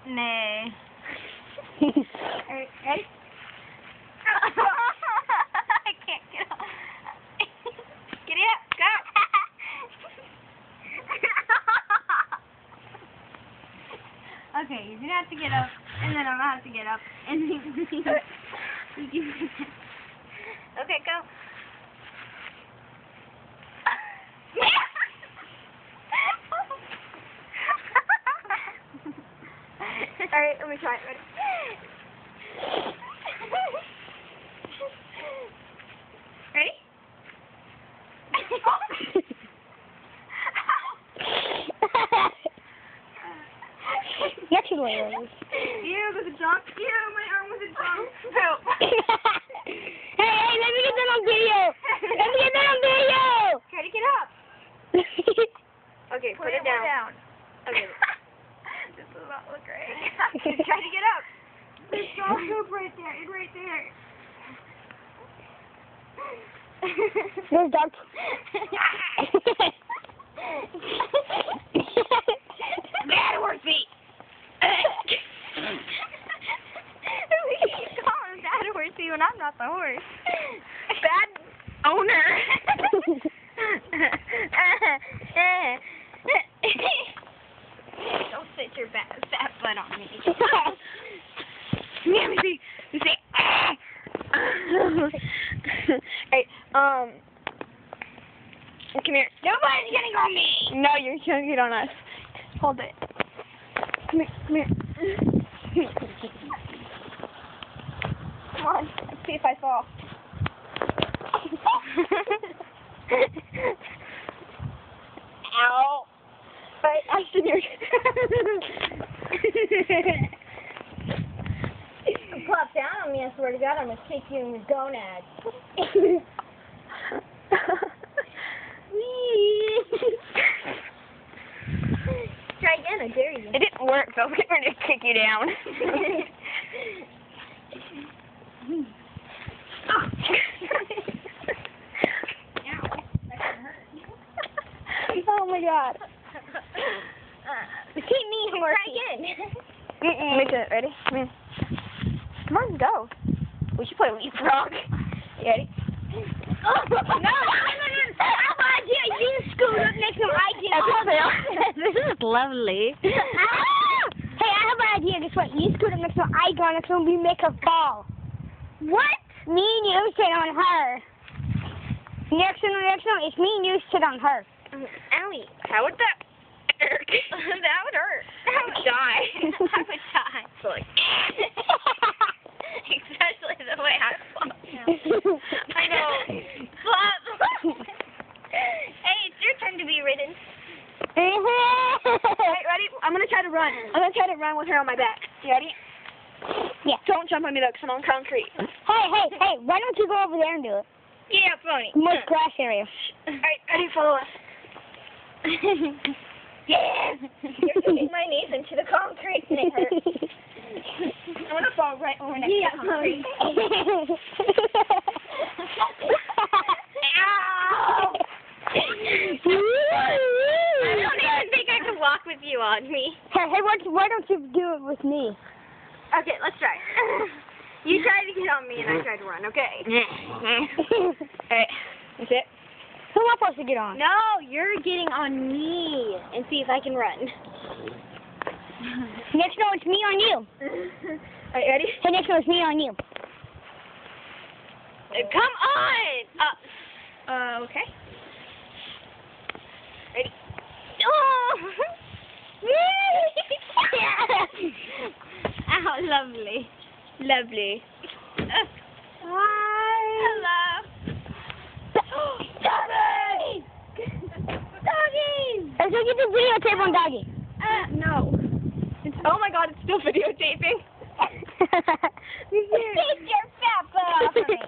Nay. Alright, ready? I can't get up. Get it, go. Okay, you're gonna have to get up, and then I'm gonna have to get up, and then you can. Okay, go. Alright, let me try it. Ready? Ready? Next one. Ew, there's a jump. Ew, my arm was a jump. Poop. Hey, let me get that on video. Let me get that on video. Try to get up. Okay, put it down. Okay. This does not look right. Try to get up. There's dog poop right there. It's right there. There's dog. Bad horse feet. We keep calling him bad horse feet when I'm not the horse. Bad owner. Don't sit your fat butt on me. Let me see. Hey, come here. Nobody's getting on me. No, you're gonna get on us. Hold it. Come here, come here. Come on, let's see if I fall. Ow. Alright, Ashton, you're... Clap down on me, I swear to God, I'm gonna kick you in your gonads. Try again, I dare you. It didn't work, so I'm going to kick you down. Oh my God. Keep me horse. Try again. Wait, ready? Come here. Come on, go. We should play leapfrog. You ready? No. I have an idea. You scoot up next to I do. This is lovely. Hey, I have an idea. Guess what? You scoot up next to I go next to we make her fall. What? Me and you sit on her. Next one, it's me and you sit on her. Owie. How would that hurt? That would hurt. I would die. I would die. So like, Especially the way I flop now. I know. Flop. Hey, it's your turn to be ridden. Alright, ready? I'm going to try to run. I'm going to try to run with her on my back. You ready? Yeah. Don't jump on me though, because I'm on concrete. Hey, why don't you go over there and do it? Yeah, funny. Most grass area. Alright, ready? Follow us. Yes! You're pushing my knees into the concrete and it hurts. I'm going to fall right over next to the concrete. Ow! I don't even think I can walk with you on me. Hey, why don't you do it with me? Okay, let's try. You try to get on me and I try to run, okay? Alright, that's it. Who am I supposed to get on? No, you're getting on me and see if I can run. Next one, it's me on you. Alright, ready? Hey, next one, it's me on you. Come on! Okay. Ready? Oh! Ow, lovely. Lovely. Hi. Hello. Doggy! Doggy! Let's go get the videotape on Doggy. No. Oh my God, it's still videotaping. Take your fat butt off of me.